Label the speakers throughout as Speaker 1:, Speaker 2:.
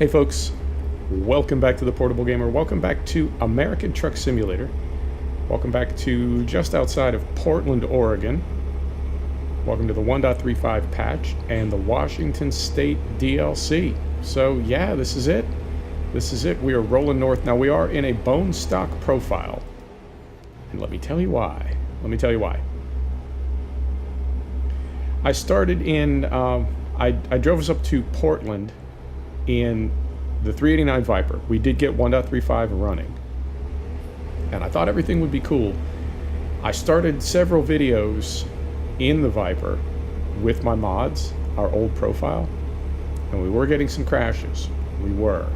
Speaker 1: Hey folks, welcome back to the Portable Gamer. Welcome back to American Truck Simulator. Welcome back to just outside of Portland, Oregon. Welcome to the 1.35 patch and the Washington State DLC. So yeah, this is it. This is it. We are rolling north. Now we are in a bone stock profile. And let me tell you why. I started in, I drove us up to Portland in the 389 Viper. We did get 1.35 running. And I thought everything would be cool. I started several videos in the Viper with my mods, our old profile, and we were getting some crashes. We were.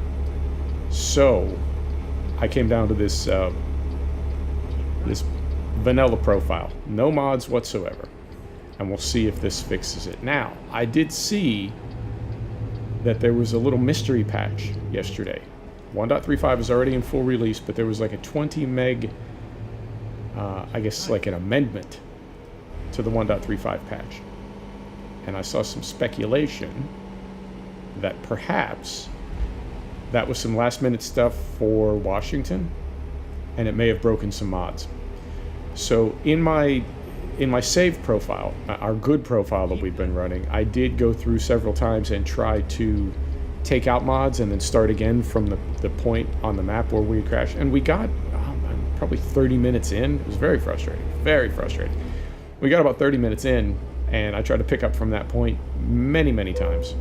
Speaker 1: So I came down to this this vanilla profile. No mods whatsoever. And we'll see if this fixes it. Now, I did see that there was a little mystery patch yesterday. 1.35 is already in full release, but there was like a 20 meg, I guess like an amendment to the 1.35 patch. And I saw some speculation that perhaps that was some last minute stuff for Washington, and it may have broken some mods. So in my save profile, our good profile that we've been running, I did go through several times and try to take out mods and then start again from the point on the map where we crashed. And we got probably 30 minutes in. It was very frustrating. Very frustrating. We got about 30 minutes in, and I tried to pick up from that point many, many times.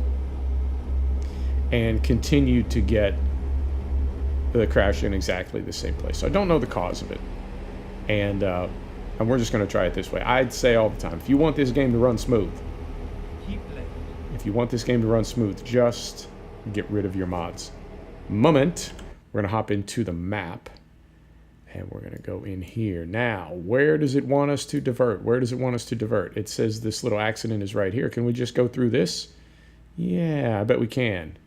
Speaker 1: And continued to get the crash in exactly the same place. So I don't know the cause of it. And we're just going to try it this way. I'd say all the time, if you want this game to run smooth, just get rid of your mods. We're going to hop into the map, and we're going to go in here. Now, where does it want us to divert? It says this little accident is right here. Can we just go through this? Yeah, I bet we can.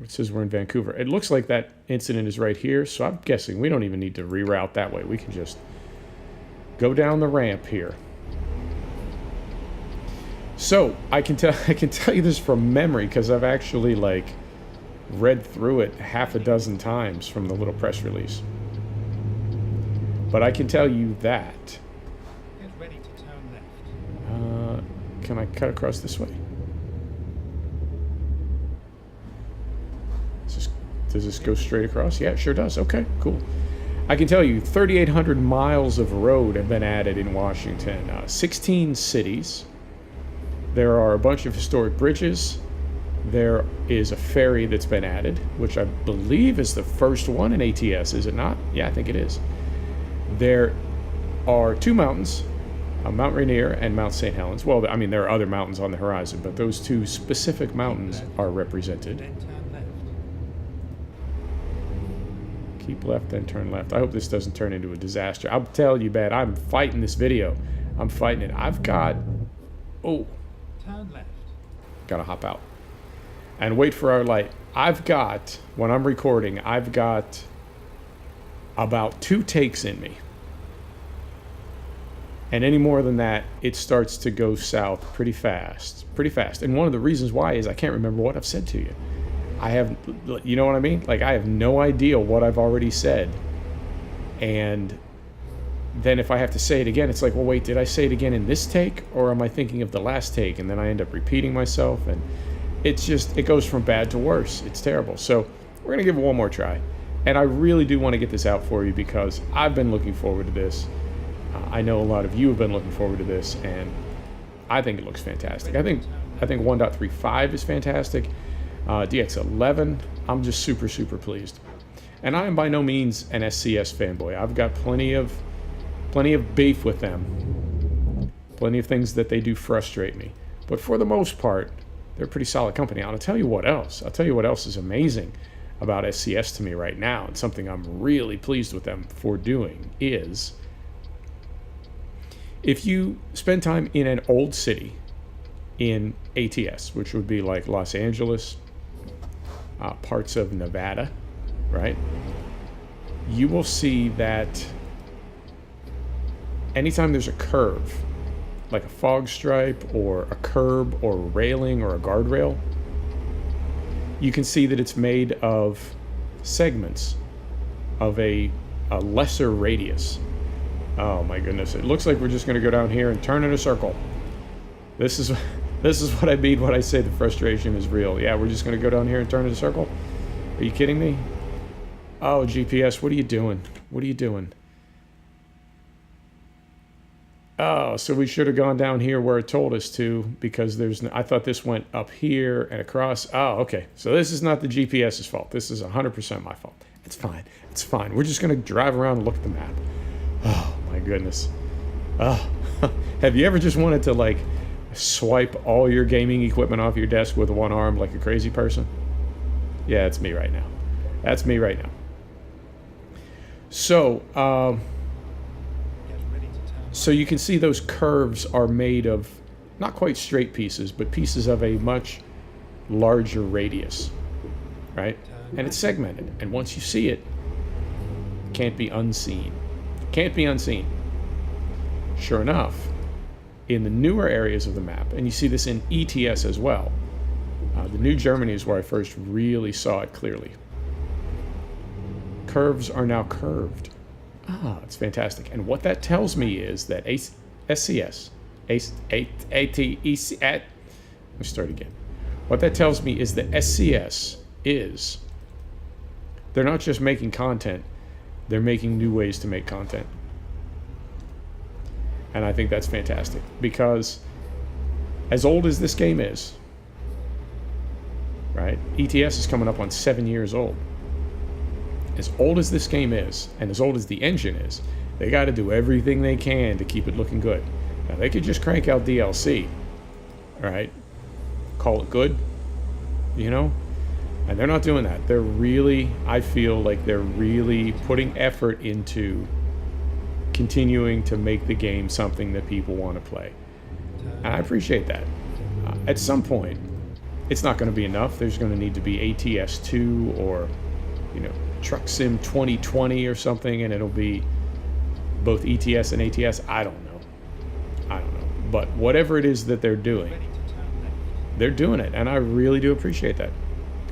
Speaker 1: It says we're in Vancouver. It looks like that incident is right here, so I'm guessing we don't even need to reroute that way. We can just go down the ramp here. So I can tell you this from memory because I've actually like read through it half a dozen times from the little press release. But I can tell you that.
Speaker 2: Get ready to turn left.
Speaker 1: Can I cut across this way? Does this go straight across? Yeah, it sure does. Okay, cool. I can tell you 3,800 miles of road have been added in Washington. 16 cities. There are a bunch of historic bridges. There is a ferry that's been added, which I believe is the first one in ATS, is it not? Yeah, I think it is. There are two mountains, Mount Rainier and Mount St. Helens. Well, I mean, there are other mountains on the horizon, but those two specific mountains are represented.
Speaker 2: Then turn left.
Speaker 1: Keep left, then turn left. I hope this doesn't turn into a disaster. I'll tell you, Bad, I'm fighting this video. I'm fighting it. I've got... Oh.
Speaker 2: Turn left.
Speaker 1: Gotta hop out. And wait for our light. I've got, when I'm recording, I've got about 2 takes in me. And any more than that, it starts to go south pretty fast. Pretty fast. And one of the reasons why is I can't remember what I've said to you. I have, you know what I mean? Like, I have no idea what I've already said. And then if I have to say it again, it's like, well, wait, did I say it again in this take? Or am I thinking of the last take? And then I end up repeating myself. And it's just, it goes from bad to worse. It's terrible. So we're going to give it one more try. And I really do want to get this out for you because I've been looking forward to this. I know a lot of you have been looking forward to this. And I think it looks fantastic. I think 1.35 is fantastic. DX11, I'm just super, super pleased. And I am by no means an SCS fanboy. I've got plenty of beef with them. Plenty of things that they do frustrate me. But for the most part, they're a pretty solid company. I'll tell you what else. I'll tell you what else is amazing about SCS to me right now, and something I'm really pleased with them for doing is if you spend time in an old city in ATS, which would be like Los Angeles, parts of Nevada, right? You will see that anytime there's a curve, like a fog stripe or a curb or a railing or a guardrail, you can see that it's made of segments of a lesser radius. Oh my goodness, it looks like we're just going to go down here and turn in a circle. This is what I mean when I say the frustration is real. Yeah, we're just going to go down here and turn in a circle? Are you kidding me? Oh, GPS, what are you doing? What are you doing? Oh, so we should have gone down here where it told us to, because I thought this went up here and across. Oh, okay. So this is not the GPS's fault. This is 100% my fault. It's fine. It's fine. We're just going to drive around and look at the map. Oh, my goodness. Oh, have you ever just wanted to, like, swipe all your gaming equipment off your desk with one arm like a crazy person? Yeah, it's me right now. That's me right now. So, so you can see those curves are made of not quite straight pieces, but pieces of a much larger radius, right? And it's segmented. And once you see it, it can't be unseen. Can't be unseen. Sure enough, in the newer areas of the map, and you see this in ATS as well, the New Germany is where I first really saw it clearly. Curves are now curved. Ah, it's fantastic. And what that tells me is that SCS, ATEC, let me start again. What that tells me is that SCS is, they're not just making content, they're making new ways to make content. And I think that's fantastic, because as old as this game is, right? ETS is coming up on 7 years old. As old as this game is, and as old as the engine is, they got to do everything they can to keep it looking good. Now, they could just crank out DLC, right? Call it good, you know? And they're not doing that. They're really, I feel like they're really putting effort into continuing to make the game something that people want to play. And I appreciate that. At some point, it's not going to be enough. There's going to need to be ATS 2 or, you know, Truck Sim 2020 or something, and it'll be both ETS and ATS. I don't know. But whatever it is that they're doing it, and I really do appreciate that.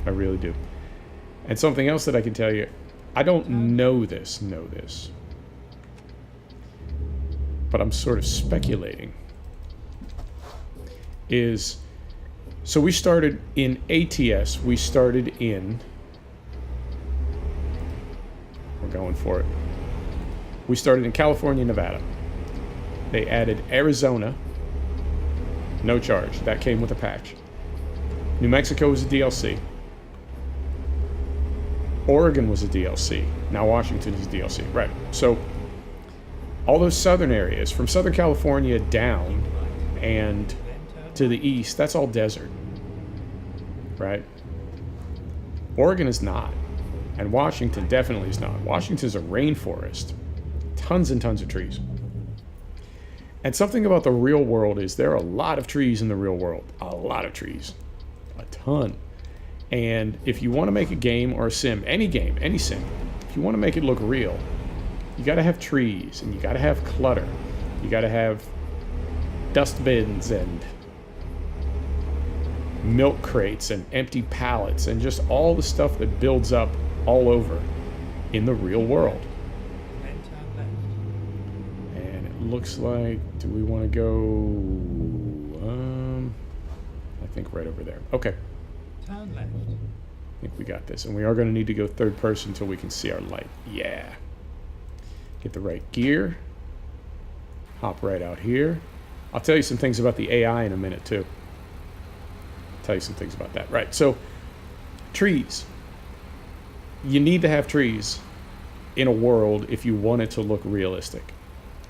Speaker 1: I really do. And something else that I can tell you, I don't know this, but I'm sort of speculating, is, so we started in ATS, we're going for it. We started in California, Nevada. They added Arizona, no charge. That came with a patch. New Mexico was a DLC. Oregon was a DLC. Now Washington is a DLC. Right. So all those southern areas, from Southern California down and to the east, that's all desert. Right? Oregon is not. And Washington definitely is not. Washington's a rainforest. Tons and tons of trees. And something about the real world is there are a lot of trees in the real world. A lot of trees. A ton. And if you want to make a game or a sim, any sim, if you want to make it look real, you got to have trees, and you got to have clutter. You got to have dust bins and milk crates and empty pallets and just all the stuff that builds up all over in the real world. And it looks like, do we want to go, I think right over there. Okay.
Speaker 2: Turn left.
Speaker 1: I think we got this. And we are going to need to go third person until we can see our light. Yeah. Get the right gear. Hop right out here. I'll tell you some things about the AI in a minute, too. Tell you some things about that. Right, so trees. You need to have trees in a world if you want it to look realistic.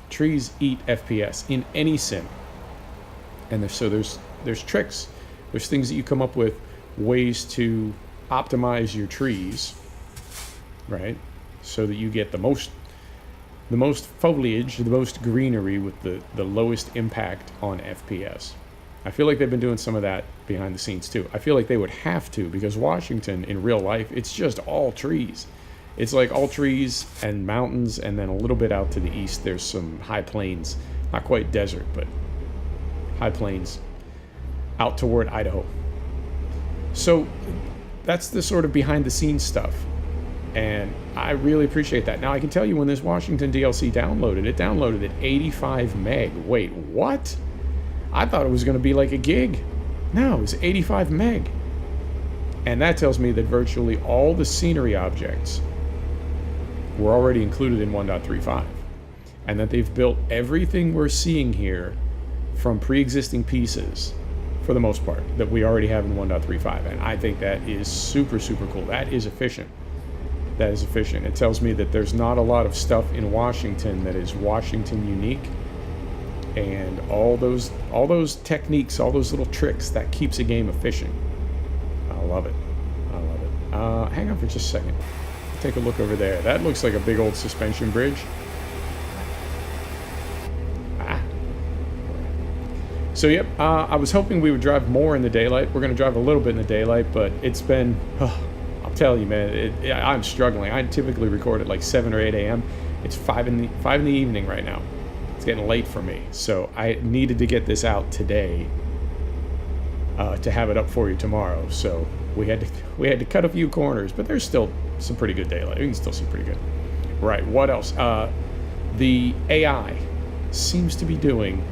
Speaker 1: Trees eat FPS in any sim. And there's tricks. There's things that you come up with, ways to optimize your trees, right? So that you get the most foliage, the most greenery with the lowest impact on FPS. I feel like they've been doing some of that behind the scenes too. I feel like they would have to, because Washington in real life, it's just all trees. It's like all trees and mountains, and then a little bit out to the east there's some high plains, not quite desert, but high plains out toward Idaho. So that's the sort of behind the scenes stuff. And I really appreciate that. Now, I can tell you when this Washington DLC downloaded, it downloaded at 85 meg. Wait, what? I thought it was going to be like a gig. No, it was 85 meg. And that tells me that virtually all the scenery objects were already included in 1.35. And that they've built everything we're seeing here from pre-existing pieces, for the most part, that we already have in 1.35. And I think that is super, super cool. That is efficient. That is efficient. It tells me that there's not a lot of stuff in Washington that is Washington unique. And all those techniques, all those little tricks, that keeps a game efficient. I love it. I love it. Hang on for just a second. Take a look over there. That looks like a big old suspension bridge. So, yep, I was hoping we would drive more in the daylight. We're going to drive a little bit in the daylight, but it's been, I'll tell you, man, I'm struggling. I typically record at like 7 or 8 a.m. It's 5 in the evening right now. It's getting late for me. So I needed to get this out today to have it up for you tomorrow. So we had to cut a few corners, but there's still some pretty good daylight. You can still see pretty good. Right, what else? The AI seems to be doing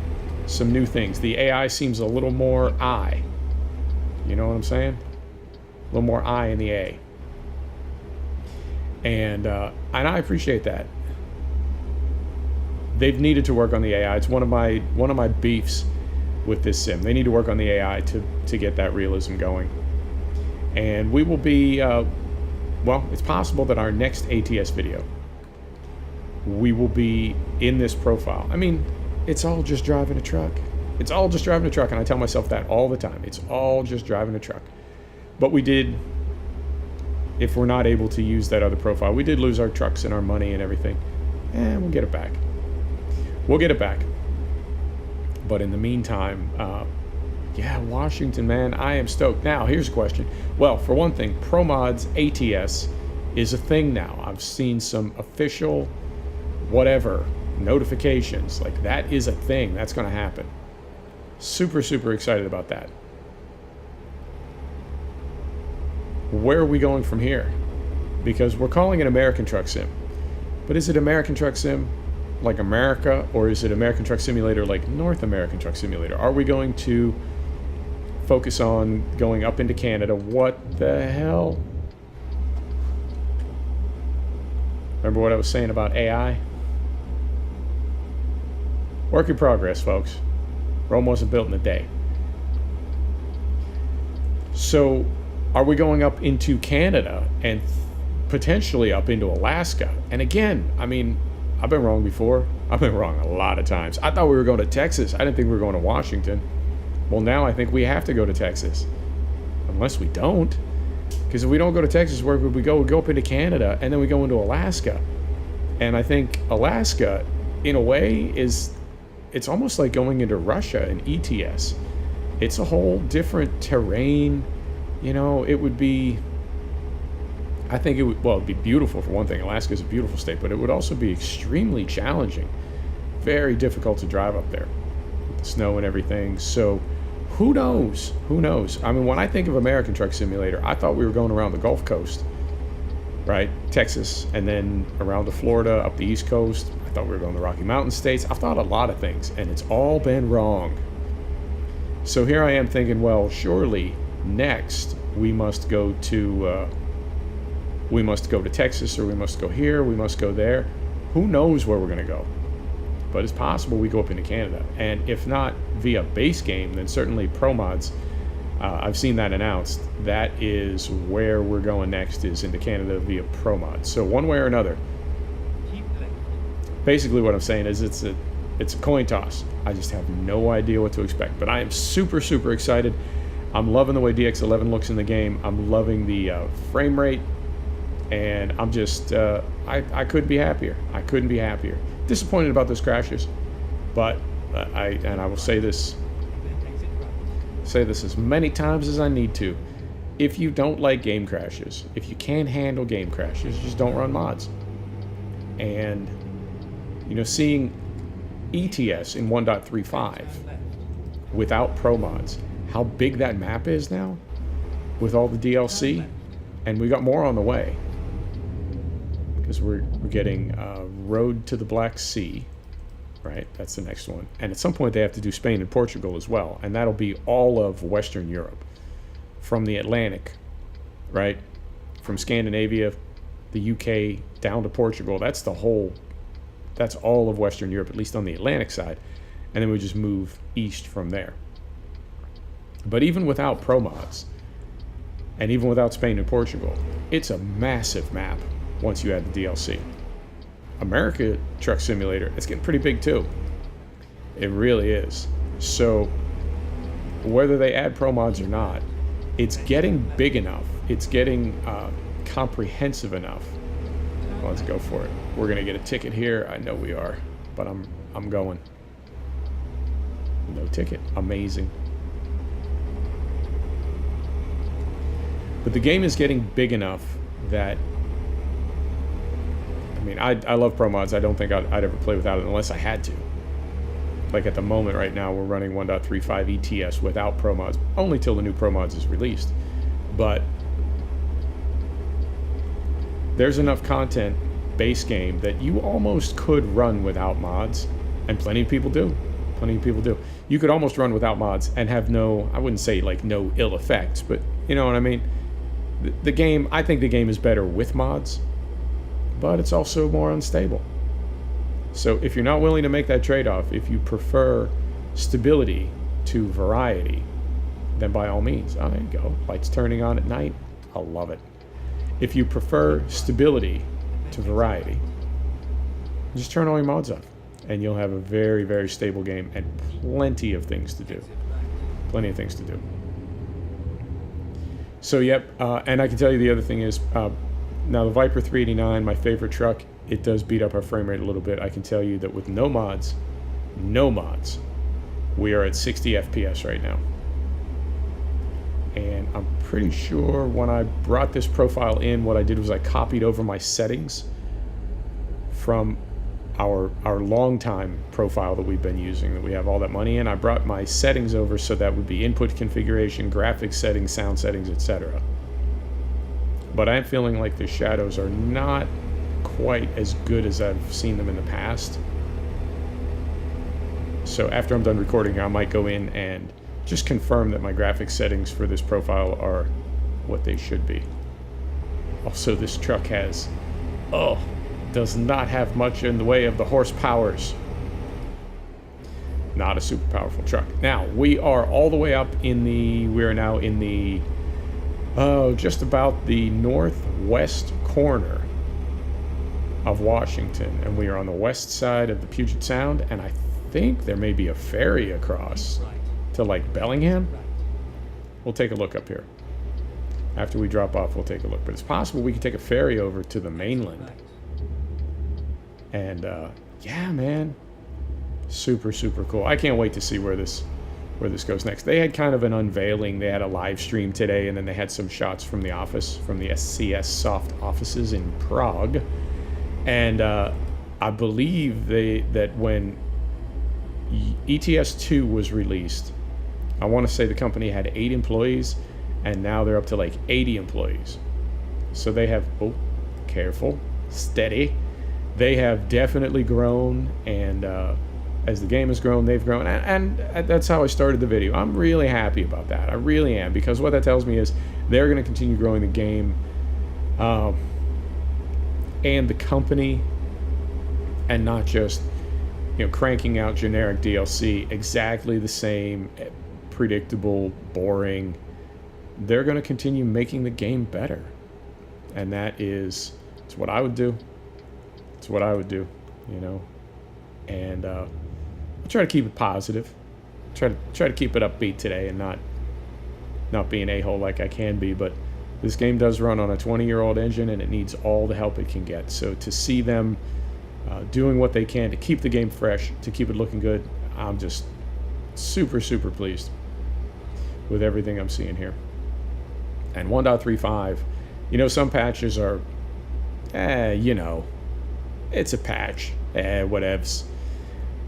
Speaker 1: some new things. The AI seems a little more I. You know what I'm saying? A little more I in the A. And I appreciate that. They've needed to work on the AI. It's one of my beefs with this sim. They need to work on the AI to get that realism going. And we will be, well, it's possible that our next ATS video, we will be in this profile. I mean, it's all just driving a truck. It's all just driving a truck, and I tell myself that all the time. It's all just driving a truck. But we did, if we're not able to use that other profile, we did lose our trucks and our money and everything. And we'll get it back. We'll get it back. But in the meantime, yeah, Washington, man, I am stoked. Now, here's a question. Well, for one thing, ProMod's ATS is a thing now. I've seen some official whatever notifications. Like, that is a thing. That's going to happen. Super, super excited about that. Where are we going from here? Because we're calling it American Truck Sim. But is it American Truck Sim like America, or is it American Truck Simulator like North American Truck Simulator? Are we going to focus on going up into Canada? What the hell? Remember what I was saying about AI? Work in progress, folks. Rome wasn't built in a day. So, are we going up into Canada and potentially up into Alaska? And again, I mean, I've been wrong before. I've been wrong a lot of times. I thought we were going to Texas. I didn't think we were going to Washington. Well, now I think we have to go to Texas. Unless we don't. Because if we don't go to Texas, where would we go? We go up into Canada, and then we go into Alaska. And I think Alaska, in a way, it's almost like going into Russia in ETS. It's a whole different terrain. You know, it would be, I think it would, well, it'd be beautiful for one thing. Alaska is a beautiful state, but it would also be extremely challenging. Very difficult to drive up there with the snow and everything. So who knows? Who knows? I mean, when I think of American Truck Simulator, I thought we were going around the Gulf Coast, right? Texas, and then around to Florida, up the East Coast. I thought we were going to the Rocky Mountain states. I've thought a lot of things, and it's all been wrong. So here I am thinking, well, surely next we must go to Texas, or we must go here, we must go there. Who knows where we're going to go? But it's possible we go up into Canada. And if not via base game, then certainly ProMods. I've seen that announced. That is where we're going next, is into Canada via ProMods. So one way or another. Basically what I'm saying is it's a coin toss. I just have no idea what to expect. But I am super, super excited. I'm loving the way DX11 looks in the game. I'm loving the frame rate. And I'm just, I couldn't be happier. I couldn't be happier. Disappointed about those crashes. But I will say this as many times as I need to. If you don't like game crashes, if you can't handle game crashes, just don't run mods. And, you know, seeing ETS in 1.35 without pro mods, how big that map is now with all the DLC, And we got more on the way. Because we're getting Road to the Black Sea. Right? That's the next one. And at some point they have to do Spain and Portugal as well. And that'll be all of Western Europe. From the Atlantic. Right? From Scandinavia, the UK, down to Portugal. That's all of Western Europe, at least on the Atlantic side. And then we just move east from there. But even without Pro Mods, and even without Spain and Portugal, it's a massive map once you add the DLC. America Truck Simulator, it's getting pretty big too. It really is. So whether they add Pro Mods or not, it's getting big enough. It's getting comprehensive enough. Well, let's go for it. We're gonna get a ticket here. I know we are, but I'm going. No ticket. Amazing. But the game is getting big enough that, I mean, I love Pro Mods. I don't think I'd ever play without it unless I had to. Like at the moment right now, we're running 1.35 ATS without Pro Mods, only till the new Pro Mods is released. But there's enough content, base game, that you almost could run without mods, and plenty of people do. Plenty of people do. You could almost run without mods and have no, I wouldn't say like no ill effects, but you know what I mean? The game, I think the game is better with mods, but it's also more unstable. So if you're not willing to make that trade-off, if you prefer stability to variety, then by all means, oh, there you go. Lights turning on at night, I'll love it. If you prefer stability to variety, just turn all your mods off, and you'll have a very, very stable game and plenty of things to do. Plenty of things to do. So, yep, and I can tell you the other thing is, now the Viper 389, my favorite truck, it does beat up our frame rate a little bit. I can tell you that with no mods, we are at 60 FPS right now. And I'm pretty sure when I brought this profile in, what I did was I copied over my settings from our long-time profile that we've been using, that we have all that money in. I brought my settings over, so that would be input configuration, graphics settings, sound settings, etc. But I'm feeling like the shadows are not quite as good as I've seen them in the past. So after I'm done recording, I might go in and just confirm that my graphics settings for this profile are what they should be. Also, this truck does not have much in the way of the horsepowers. Not a super powerful truck. Now, we are all the way up in we're now in the, just about the northwest corner of Washington, and we are on the west side of the Puget Sound, and I think there may be a ferry across to like Bellingham. We'll take a look up here. After we drop off, we'll take a look. But it's possible we could take a ferry over to the mainland. And yeah, man, super, super cool. I can't wait to see where this goes next. They had kind of an unveiling. They had a live stream today, and then they had some shots from the office, from the SCS Soft offices in Prague. And I believe that when ETS 2 was released, I want to say the company had 8 employees, and now they're up to like 80 employees. So they have, oh, careful, steady. They have definitely grown, and as the game has grown, they've grown, and that's how I started the video. I'm really happy about that. I really am, because what that tells me is they're going to continue growing the game, and the company, and not just, you know, cranking out generic DLC exactly the same, predictable, boring. They're going to continue making the game better, and it's what I would do. It's what I would do, you know. And I'll try to keep it positive. Try to keep it upbeat today, and not be an a-hole like I can be. But this game does run on a 20-year-old engine, and it needs all the help it can get. So to see them doing what they can to keep the game fresh, to keep it looking good, I'm just super, super pleased with everything I'm seeing here. And 1.35, you know, some patches are, you know, it's a patch, whatevs.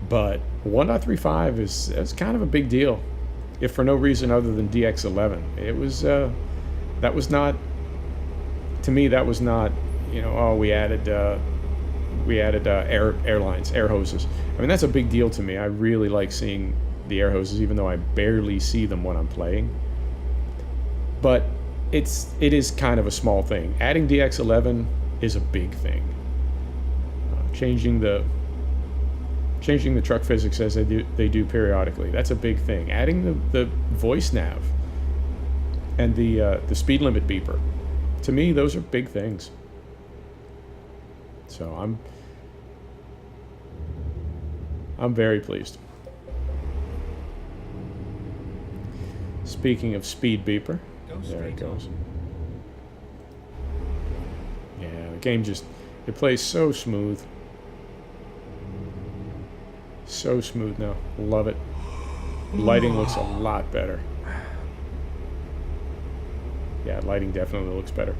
Speaker 1: But 1.35 is kind of a big deal, if for no reason other than DX11. It was that was not to me, that was not, you know, oh, we added air hoses. I mean, that's a big deal to me. I really like seeing the air hoses, even though I barely see them when I'm playing. But it is kind of a small thing. Adding DX11 is a big thing. Changing the truck physics as they do periodically. That's a big thing. Adding the voice nav and the speed limit beeper. To me, those are big things. So I'm very pleased. Speaking of speed beeper, there it goes. Yeah, the game it plays so smooth. So smooth now. Love it. Lighting looks a lot better. Yeah, lighting definitely looks better.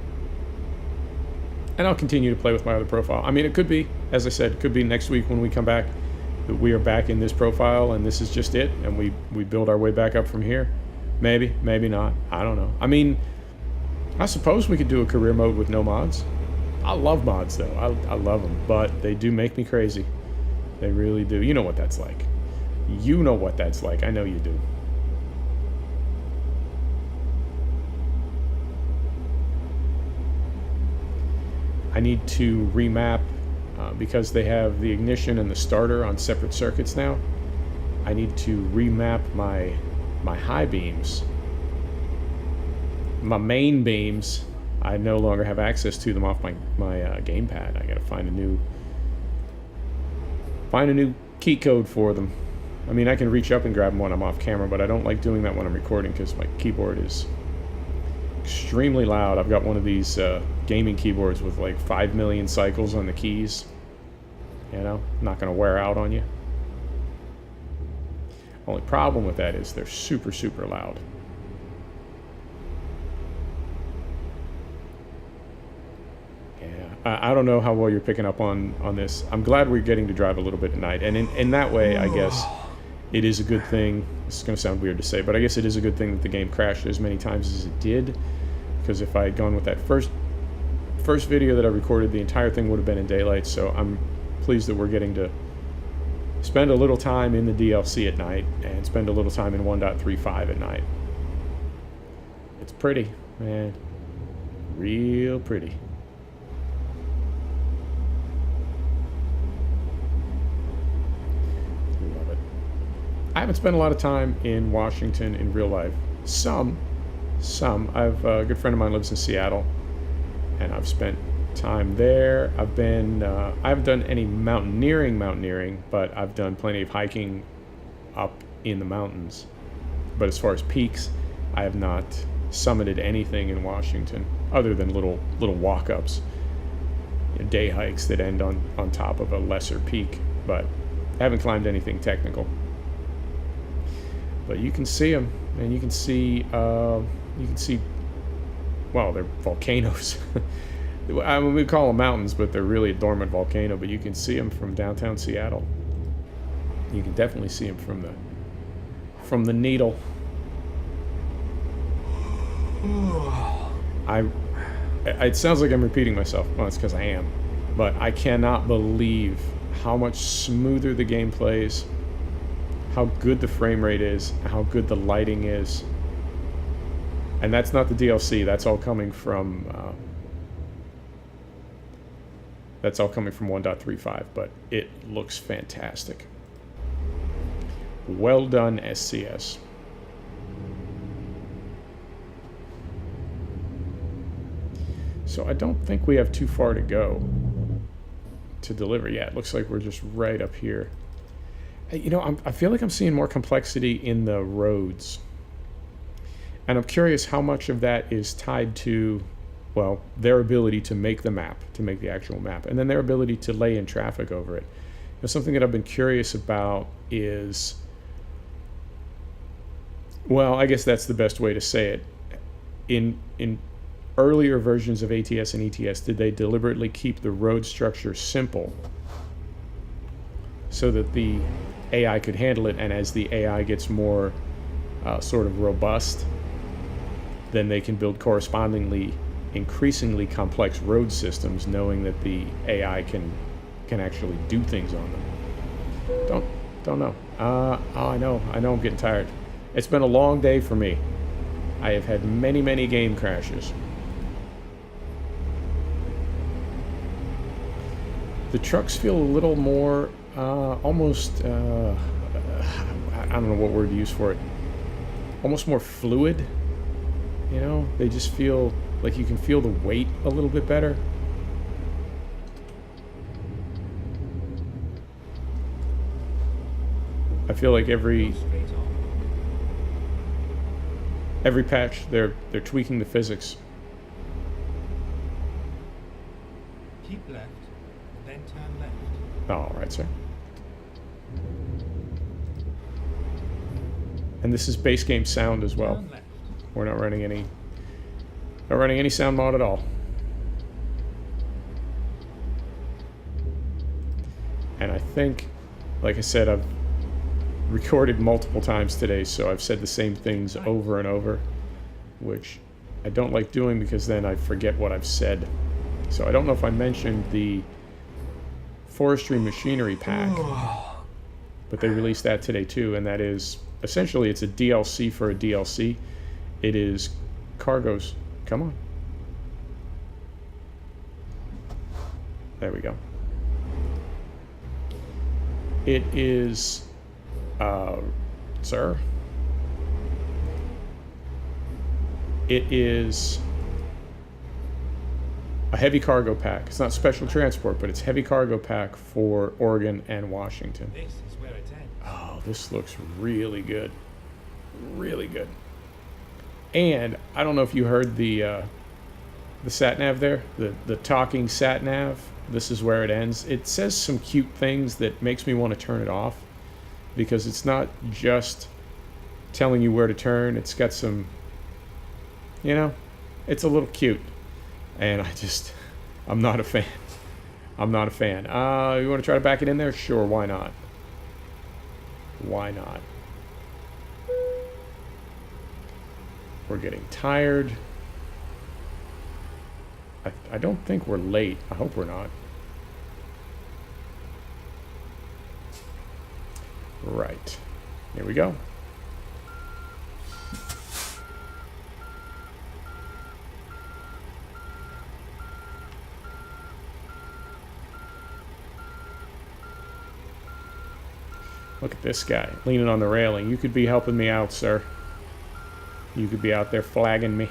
Speaker 1: And I'll continue to play with my other profile. I mean, it could be, as I said, it could be next week when we come back that we are back in this profile and this is just it, and we build our way back up from here. Maybe, maybe not. I don't know. I mean, I suppose we could do a career mode with no mods. I love mods, though. I love them, but they do make me crazy. They really do. You know what that's like. You know what that's like. I know you do. I need to remap because they have the ignition and the starter on separate circuits now. I need to remap my high beams. My main beams, I no longer have access to them off my gamepad. I gotta find a new key code for them. I mean, I can reach up and grab them when I'm off camera, but I don't like doing that when I'm recording because my keyboard is extremely loud. I've got one of these gaming keyboards with like 5 million cycles on the keys. You know, not going to wear out on you. Only problem with that is they're super, super loud. Yeah, I don't know how well you're picking up on this. I'm glad we're getting to drive a little bit at night. And in that way, I guess it is a good thing. This is going to sound weird to say, but I guess it is a good thing that the game crashed as many times as it did. Because if I had gone with that first video that I recorded, the entire thing would have been in daylight. So I'm pleased that we're getting to spend a little time in the DLC at night and spend a little time in 1.35 at night. It's pretty, man. Real pretty. Love it. I haven't spent a lot of time in Washington in real life. Some. I've a good friend of mine lives in Seattle, and I've spent time there. I haven't done any mountaineering, but I've done plenty of hiking up in the mountains. But as far as peaks, I have not summited anything in Washington other than little walk-ups, day hikes that end on top of a lesser peak. But I haven't climbed anything technical. But you can see them, and you can see, well, they're volcanoes. I mean, we call them mountains, but they're really a dormant volcano. But you can see them from downtown Seattle. You can definitely see them from the Needle. It sounds like I'm repeating myself. Well, it's because I am. But I cannot believe how much smoother the game plays, how good the frame rate is, how good the lighting is. And that's not the DLC. That's all coming from 1.35, but it looks fantastic. Well done, SCS. So I don't think we have too far to go to deliver. Yeah, it looks like we're just right up here. You know, I feel like I'm seeing more complexity in the roads. And I'm curious how much of that is tied to, well, their ability to make the map, to make the actual map, and then their ability to lay in traffic over it. You know, something that I've been curious about is, well, I guess that's the best way to say it. In earlier versions of ATS and ETS, did they deliberately keep the road structure simple so that the AI could handle it, and as the AI gets more sort of robust, then they can build correspondingly increasingly complex road systems, knowing that the AI can actually do things on them. Don't know. Oh, I know I'm getting tired. It's been a long day for me. I have had many game crashes. The trucks feel a little more, almost, I don't know what word to use for it. Almost more fluid. You know, they just feel like you can feel the weight a little bit better. I feel like every patch they're tweaking the physics.
Speaker 2: Keep left, then turn left.
Speaker 1: Oh, all right, sir. And this is base game sound as well.
Speaker 2: Turn left.
Speaker 1: We're not running any sound mod at all. And I think, like I said, I've recorded multiple times today, so I've said the same things over and over, which I don't like doing because then I forget what I've said. So I don't know if I mentioned the Forestry Machinery pack, but they released that today too, and that is essentially it's a DLC for a DLC. It is cargoes. Come on. There we go. It is, sir. It is a heavy cargo pack. It's not special transport, but it's heavy cargo pack for Oregon and Washington.
Speaker 2: This is where it ends.
Speaker 1: Oh, this looks really good. Really good. And I don't know if you heard the sat nav there, the talking sat nav. This is where it ends. It says some cute things that makes me want to turn it off, because it's not just telling you where to turn. It's got some, you know, it's a little cute, and I'm not a fan. I'm not a fan. You want to try to back it in there? Sure, why not? Why not? We're getting tired. I don't think we're late. I hope we're not. Right. Here we go. Look at this guy leaning on the railing. You could be helping me out, sir. You could be out there flagging me.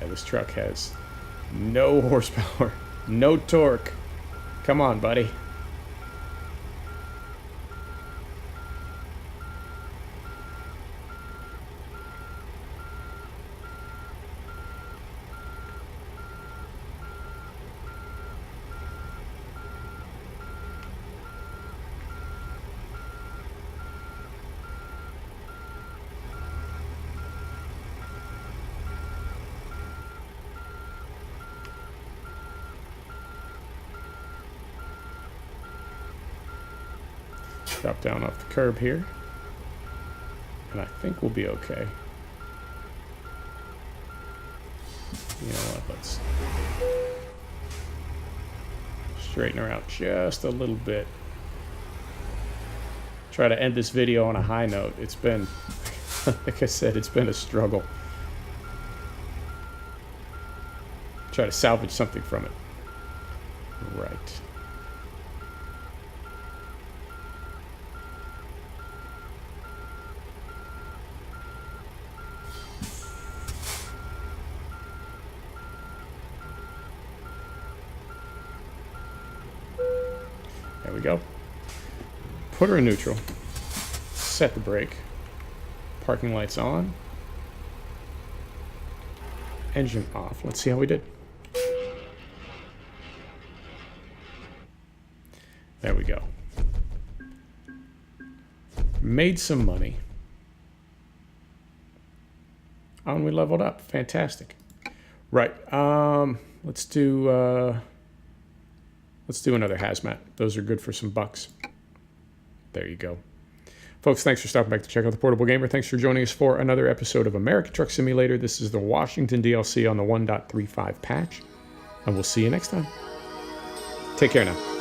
Speaker 1: Yeah, this truck has no horsepower, no torque. Come on, buddy. Drop down off the curb here, and I think we'll be okay. You know what, let's straighten her out just a little bit. Try to end this video on a high note. It's been, like I said, it's been a struggle. Try to salvage something from it. Right. There we go. Put her in neutral. Set the brake. Parking lights on. Engine off. Let's see how we did. There we go. Made some money. Oh, and we leveled up. Fantastic. Right. Let's do another hazmat. Those are good for some bucks. There you go. Folks, thanks for stopping back to check out the Portable Gamer. Thanks for joining us for another episode of American Truck Simulator. This is the Washington DLC on the 1.35 patch, and we'll see you next time. Take care now.